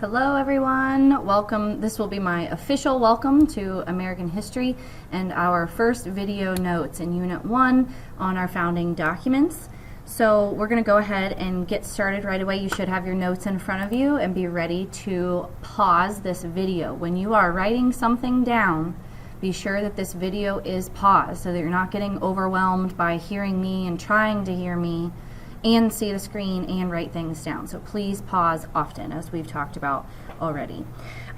Hello everyone, welcome. This will be my official welcome to American history and our first video notes in Unit 1 on our founding documents. So we're going to go ahead and get started right away. You should have your notes in front of you and be ready to pause this video. When you are writing something down, be sure that this video is paused so that you're not getting overwhelmed by hearing me and trying to hear me and see the screen and write things down. So please pause often, as we've talked about already.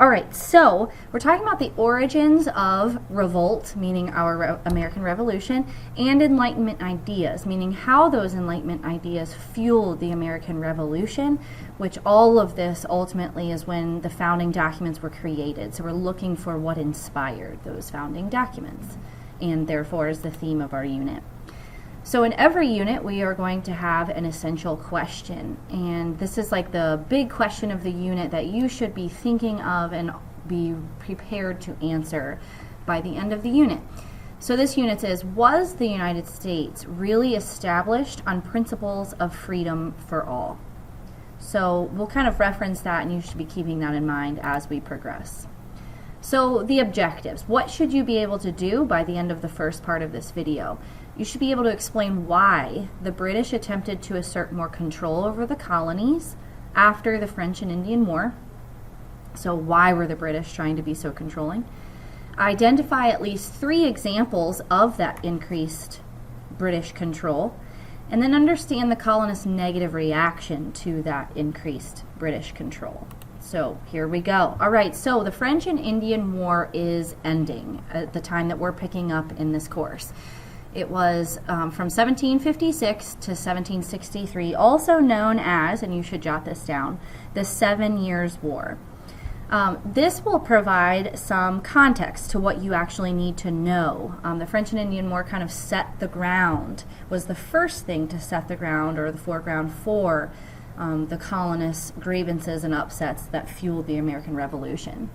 All right, so we're talking about the origins of revolt, meaning our American Revolution, and Enlightenment ideas, meaning how those Enlightenment ideas fueled the American Revolution, which all of this ultimately is when the founding documents were created. So we're looking for what inspired those founding documents, and therefore is the theme of our unit. So in every unit, we are going to have an essential question, and this is like the big question of the unit that you should be thinking of and be prepared to answer by the end of the unit. So this unit says, was the United States really established on principles of freedom for all? So we'll kind of reference that, and you should be keeping that in mind as we progress. So the objectives. What should you be able to do by the end of the first part of this video? You should be able to explain why the British attempted to assert more control over the colonies after the French and Indian War. So why were the British trying to be so controlling? Identify at least 3 examples of that increased British control, and then understand the colonists' negative reaction to that increased British control. So here we go. All right, so the French and Indian War is ending at the time that we're picking up in this course. It was from 1756 to 1763, also known as, and you should jot this down, the 7 Years' War. This will provide some context to what you actually need to know. The French and Indian War kind of set the ground, was the first thing to set the ground or the foreground for the colonists' grievances and upsets that fueled the American Revolution.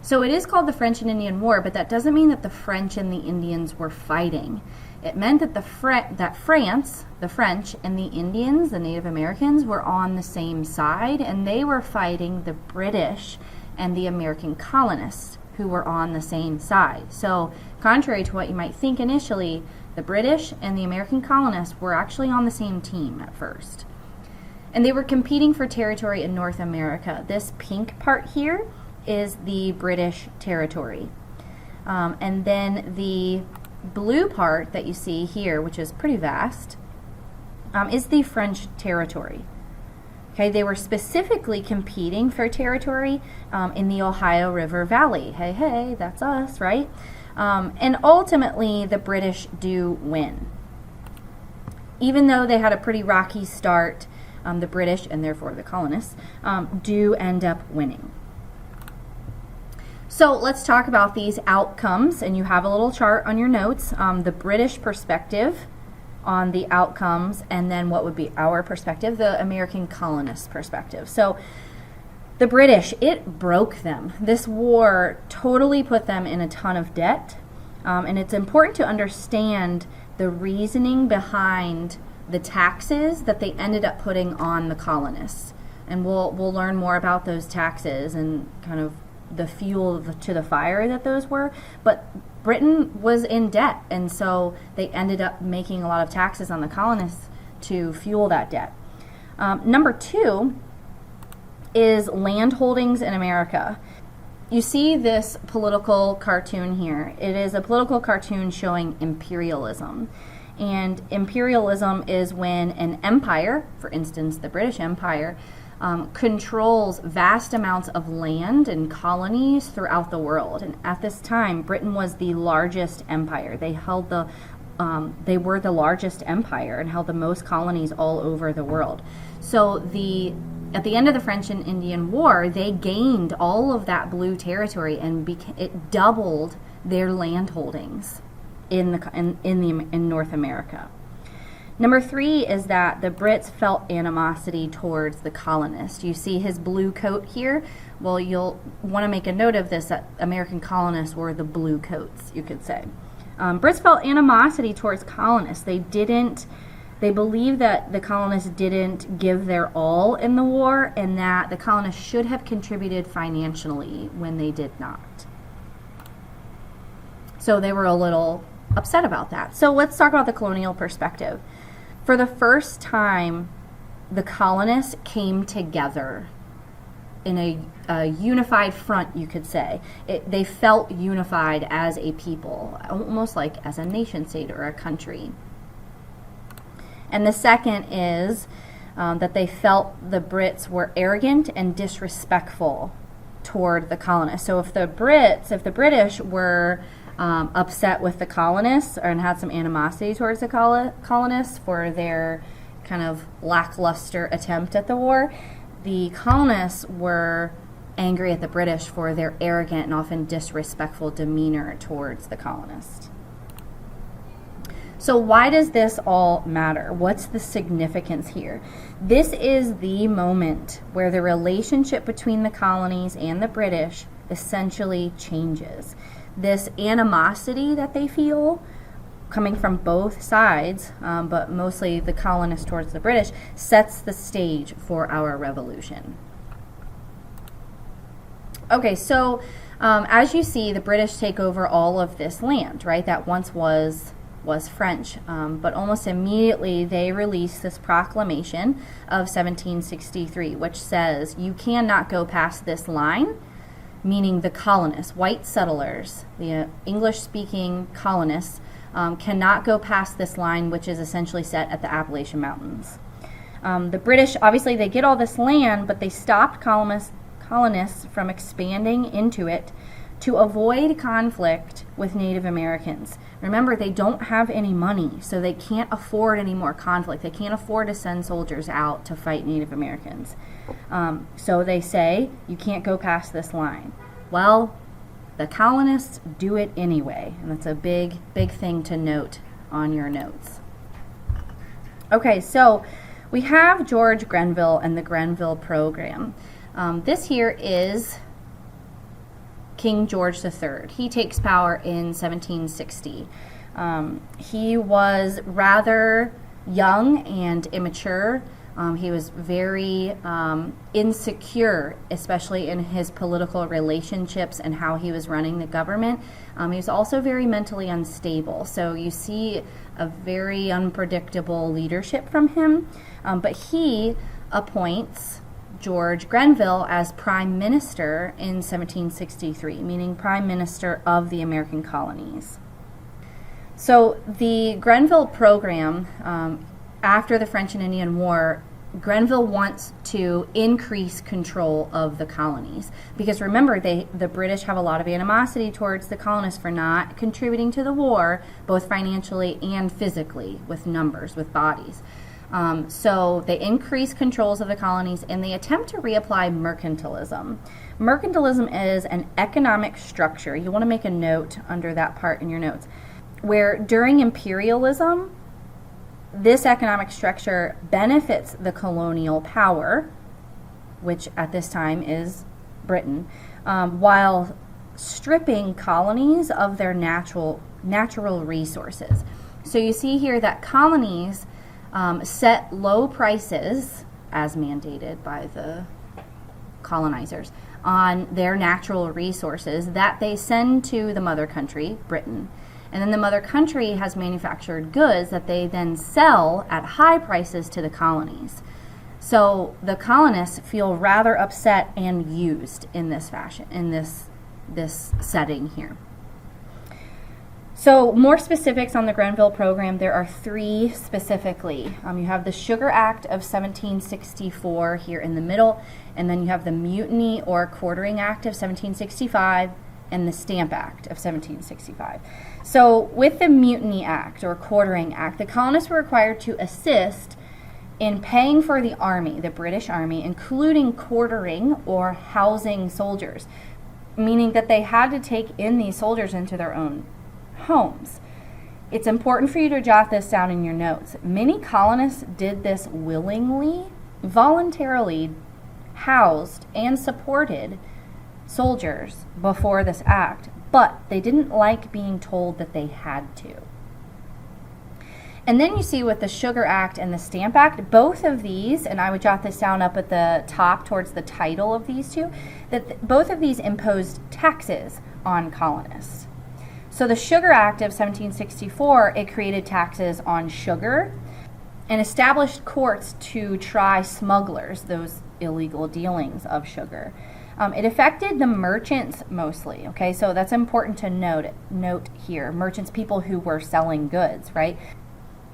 So it is called the French and Indian War, but that doesn't mean that the French and the Indians were fighting. It meant that France, the French, and the Indians, the Native Americans, were on the same side, and they were fighting the British and the American colonists, who were on the same side. So contrary to what you might think initially, the British and the American colonists were actually on the same team at first. And they were competing for territory in North America. This pink part here is the British territory. And then the blue part that you see here, which is pretty vast, is the French territory. Okay, they were specifically competing for territory in the Ohio River Valley. Hey, hey, that's us, right? And ultimately, the British do win. Even though they had a pretty rocky start, the British, and therefore the colonists, do end up winning. So let's talk about these outcomes, and you have a little chart on your notes, the British perspective on the outcomes, and then what would be our perspective, the American colonist perspective. So the British, it broke them. This war totally put them in a ton of debt, and it's important to understand the reasoning behind the taxes that they ended up putting on the colonists. And we'll learn more about those taxes and kind of the fuel to the fire that those were. But Britain was in debt, and so they ended up making a lot of taxes on the colonists to fuel that debt. Number 2 is land holdings in America. You see this political cartoon here. It is a political cartoon showing imperialism. And imperialism is when an empire, for instance, the British Empire, controls vast amounts of land and colonies throughout the world. And at this time, Britain was the largest empire. They were the largest empire and held the most colonies all over the world. So at the end of the French and Indian War, they gained all of that blue territory, and it doubled their land holdings in North America. Number 3 is that the Brits felt animosity towards the colonists. You see his blue coat here? Well, you'll want to make a note of this, that American colonists were the blue coats, you could say. Brits felt animosity towards colonists. They didn't They believe that the colonists didn't give their all in the war and that the colonists should have contributed financially when they did not. So they were a little upset about that. So let's talk about the colonial perspective. For the first time, the colonists came together in a unified front, you could say. They felt unified as a people, almost like as a nation state or a country. And the second is that they felt the Brits were arrogant and disrespectful toward the colonists. So if the British were upset with the colonists and had some animosity towards the colonists for their kind of lackluster attempt at the war, the colonists were angry at the British for their arrogant and often disrespectful demeanor towards the colonists. So why does this all matter? What's the significance here? This is the moment where the relationship between the colonies and the British essentially changes. This animosity that they feel coming from both sides, but mostly the colonists towards the British, sets the stage for our revolution. Okay, so as you see, the British take over all of this land, right, that once was French, but almost immediately they release this proclamation of 1763, which says you cannot go past this line, meaning the colonists, white settlers, the English-speaking colonists, cannot go past this line, which is essentially set at the Appalachian Mountains. The British, obviously, they get all this land, but they stopped colonists from expanding into it to avoid conflict with Native Americans. Remember, they don't have any money, so they can't afford any more conflict. They can't afford to send soldiers out to fight Native Americans. So they say, you can't go past this line. Well, the colonists do it anyway, and that's a big, big thing to note on your notes. Okay, so we have George Grenville and the Grenville Program. This here is King George III. He takes power in 1760. He was rather young and immature. He was very insecure, especially in his political relationships and how he was running the government. He was also very mentally unstable. So you see a very unpredictable leadership from him. But he appoints George Grenville as Prime Minister in 1763, meaning Prime Minister of the American colonies. So the Grenville Program, after the French and Indian War, Grenville wants to increase control of the colonies because remember, the British have a lot of animosity towards the colonists for not contributing to the war, both financially and physically, with numbers, with bodies. So they increase controls of the colonies and they attempt to reapply mercantilism. Mercantilism is an economic structure. You want to make a note under that part in your notes, where during imperialism, this economic structure benefits the colonial power, which at this time is Britain, while stripping colonies of their natural resources. So you see here that colonies set low prices, as mandated by the colonizers, on their natural resources that they send to the mother country, Britain. And then the mother country has manufactured goods that they then sell at high prices to the colonies. So the colonists feel rather upset and used in this fashion, in this setting here. So more specifics on the Grenville Program, there are three specifically. You have the Sugar Act of 1764 here in the middle, and then you have the Mutiny or Quartering Act of 1765, and the Stamp Act of 1765. So with the Mutiny Act or Quartering Act, the colonists were required to assist in paying for the army, the British Army, including quartering or housing soldiers, meaning that they had to take in these soldiers into their own homes. It's important for you to jot this down in your notes. Many colonists did this willingly, voluntarily housed and supported soldiers before this act, but they didn't like being told that they had to. And then you see with the Sugar Act and the Stamp Act, both of these, and I would jot this down up at the top towards the title of these two, that both of these imposed taxes on colonists. So the Sugar Act of 1764, it created taxes on sugar and established courts to try smugglers, those illegal dealings of sugar. It affected the merchants mostly, okay? So that's important to note here. Merchants, people who were selling goods, right?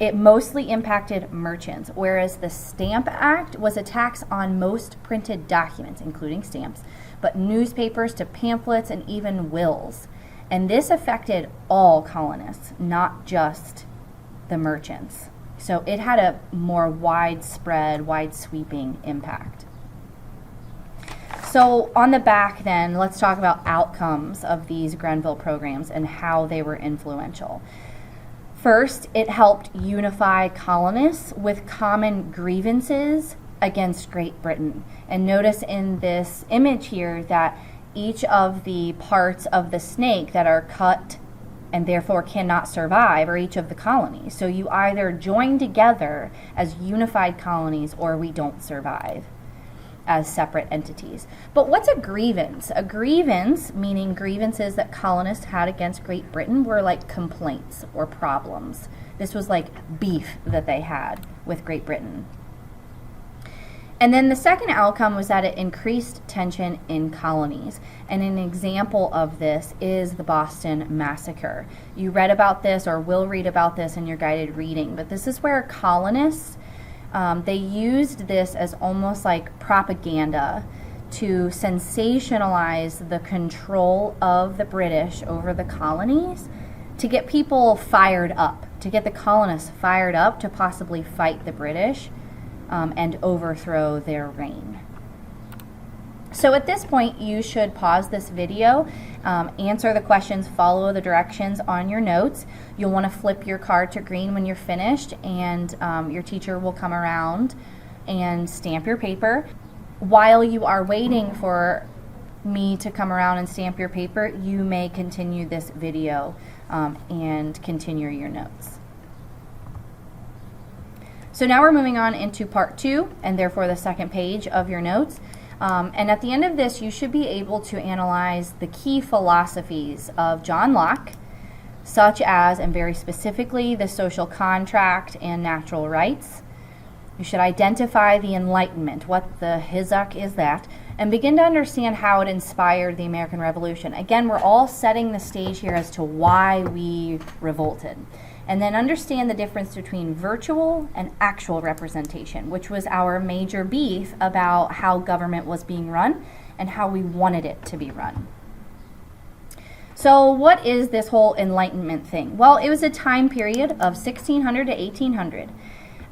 It mostly impacted merchants, whereas the Stamp Act was a tax on most printed documents, including stamps, but newspapers to pamphlets and even wills. And this affected all colonists, not just the merchants. So it had a more widespread, wide-sweeping impact. So on the back then, let's talk about outcomes of these Grenville programs and how they were influential. First, it helped unify colonists with common grievances against Great Britain. And notice in this image here that each of the parts of the snake that are cut and therefore cannot survive are each of the colonies. So you either join together as unified colonies or we don't survive as separate entities. But what's a grievance? A grievance, meaning grievances that colonists had against Great Britain, were like complaints or problems. This was like beef that they had with Great Britain. And then the second outcome was that it increased tension in colonies. And an example of this is the Boston Massacre. You read about this or will read about this in your guided reading, but this is where colonists they used this as almost like propaganda to sensationalize the control of the British over the colonies, to get people fired up, to get the colonists fired up to possibly fight the British and overthrow their reign. So at this point, you should pause this video, answer the questions, follow the directions on your notes. You'll want to flip your card to green when you're finished, and your teacher will come around and stamp your paper. While you are waiting for me to come around and stamp your paper, you may continue this video and continue your notes. So now we're moving on into part 2, and therefore the second page of your notes. And at the end of this, you should be able to analyze the key philosophies of John Locke, such as, and very specifically, the social contract and natural rights. You should identify the Enlightenment, what the hizzuck is that, and begin to understand how it inspired the American Revolution. Again, we're all setting the stage here as to why we revolted. And then understand the difference between virtual and actual representation, which was our major beef about how government was being run and how we wanted it to be run. So what is this whole Enlightenment thing? Well, it was a time period of 1600 to 1800,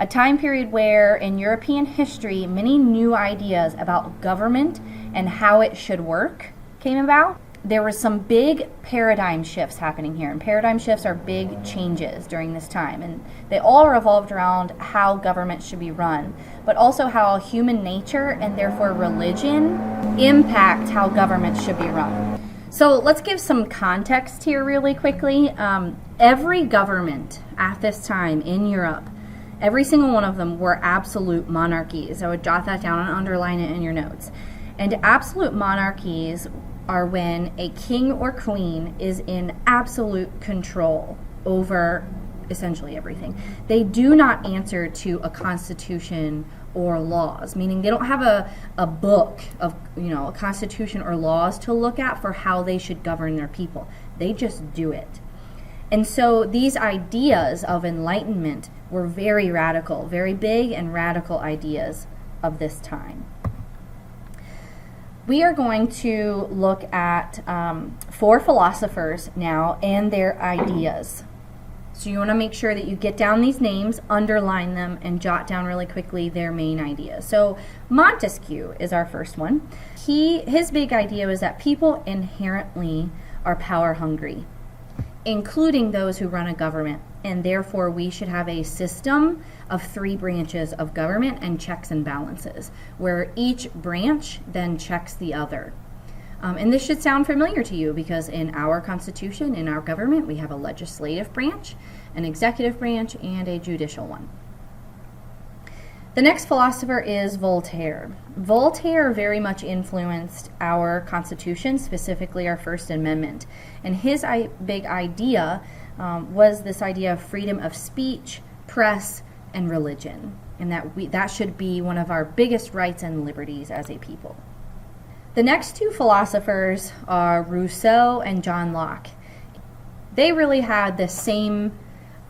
a time period where in European history, many new ideas about government and how it should work came about. There were some big paradigm shifts happening here, and paradigm shifts are big changes during this time, and they all revolved around how government should be run, but also how human nature and therefore religion impact how government should be run. So let's give some context here really quickly. Every government at this time in Europe, every single one of them were absolute monarchies. I would jot that down and underline it in your notes. And absolute monarchies are when a king or queen is in absolute control over essentially everything. They do not answer to a constitution or laws, meaning they don't have a book of, a constitution or laws to look at for how they should govern their people. They just do it. And so these ideas of enlightenment were very radical, very big and radical ideas of this time. We are going to look at 4 philosophers now and their ideas. So you want to make sure that you get down these names, underline them, and jot down really quickly their main ideas. So Montesquieu is our first one. His big idea was that people inherently are power hungry, including those who run a government, and therefore we should have a system of 3 branches of government and checks and balances, where each branch then checks the other. And this should sound familiar to you because in our Constitution, in our government, we have a legislative branch, an executive branch, and a judicial one. The next philosopher is Voltaire. Voltaire very much influenced our Constitution, specifically our First Amendment. And his big idea was this idea of freedom of speech, press, and religion, and that should be one of our biggest rights and liberties as a people. The next two philosophers are Rousseau and John Locke. They really had the same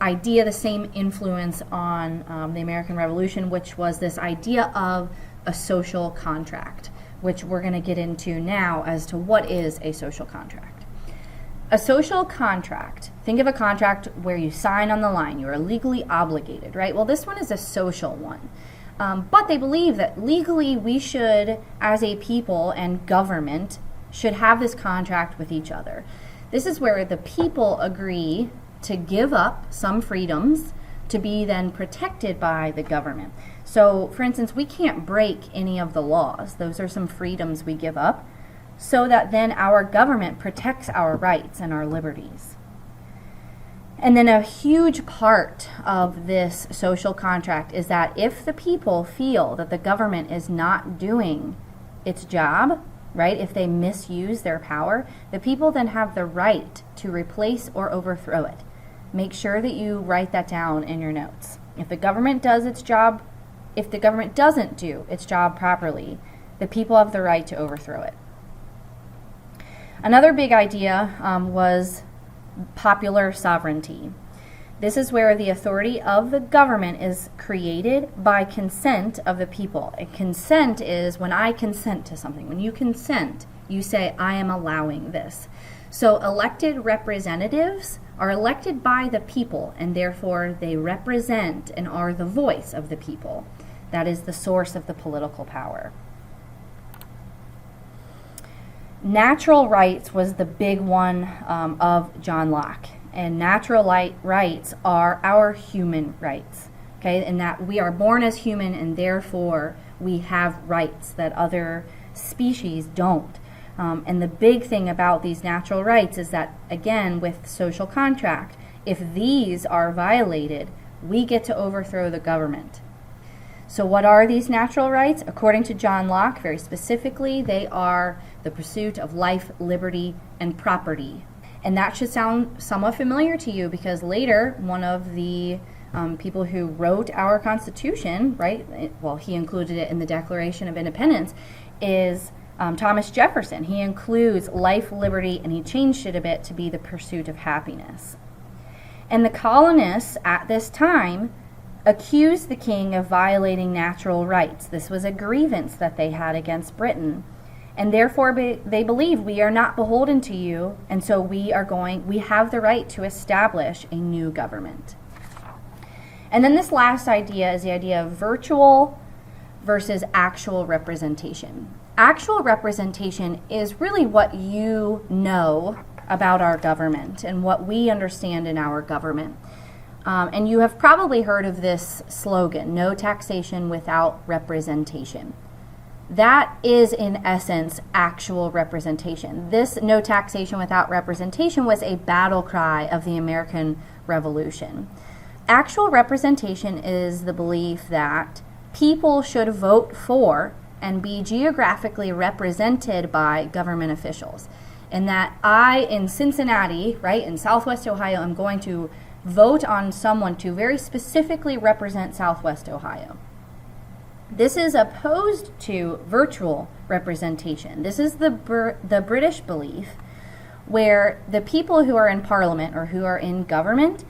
idea, the same influence on the American Revolution, which was this idea of a social contract, which we're going to get into now as to what is a social contract. A social contract, think of a contract where you sign on the line, you are legally obligated, right? Well, this one is a social one. But they believe that legally we should, as a people and government, should have this contract with each other. This is where the people agree to give up some freedoms to be then protected by the government. So, for instance, we can't break any of the laws. Those are some freedoms we give up so that then our government protects our rights and our liberties. And then a huge part of this social contract is that if the people feel that the government is not doing its job, right, if they misuse their power, the people then have the right to replace or overthrow it. Make sure that you write that down in your notes. If the government does its job, if the government doesn't do its job properly, the people have the right to overthrow it. Another big idea was popular sovereignty. This is where the authority of the government is created by consent of the people. A consent is when I consent to something. When you consent, you say, I am allowing this. So elected representatives are elected by the people, and therefore they represent and are the voice of the people. That is the source of the political power. Natural rights was the big one of John Locke. And natural rights are our human rights. Okay, and that we are born as human and therefore we have rights that other species don't. And the big thing about these natural rights is that, again, with social contract, if these are violated, we get to overthrow the government. So what are these natural rights? According to John Locke, very specifically, they are the pursuit of life, liberty, and property. And that should sound somewhat familiar to you because later, one of the people who wrote our Constitution, right, well, he included it in the Declaration of Independence, is Thomas Jefferson. He includes life, liberty, and he changed it a bit to be the pursuit of happiness. And the colonists at this time accused the king of violating natural rights. This was a grievance that they had against Britain. And therefore they believe we are not beholden to you, and so we have the right to establish a new government. And then this last idea is the idea of virtual versus actual representation. Actual representation is really what you know about our government and what we understand in our government. And you have probably heard of this slogan, no taxation without representation. That is, in essence, actual representation. This no taxation without representation was a battle cry of the American Revolution. Actual representation is the belief that people should vote for and be geographically represented by government officials. And that I, in Cincinnati, right, in Southwest Ohio, am going to vote on someone to very specifically represent Southwest Ohio. This is opposed to virtual representation. This is the British belief where the people who are in Parliament or who are in government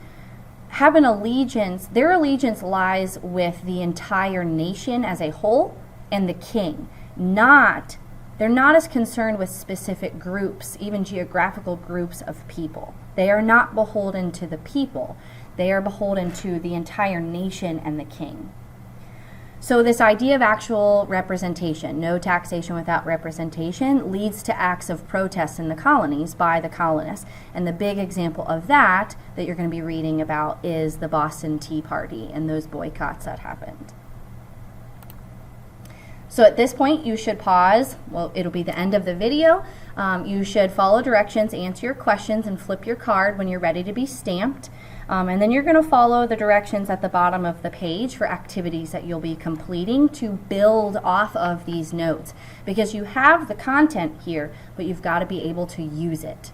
have an allegiance, their allegiance lies with the entire nation as a whole and the king. They're not as concerned with specific groups, even geographical groups of people. They are not beholden to the people. They are beholden to the entire nation and the king. So this idea of actual representation, no taxation without representation, leads to acts of protest in the colonies by the colonists. And the big example of that you're going to be reading about is the Boston Tea Party and those boycotts that happened. So at this point, you should pause. Well, it'll be the end of the video. You should follow directions, answer your questions, and flip your card when you're ready to be stamped. And then you're going to follow the directions at the bottom of the page for activities that you'll be completing to build off of these notes. Because you have the content here, but you've got to be able to use it.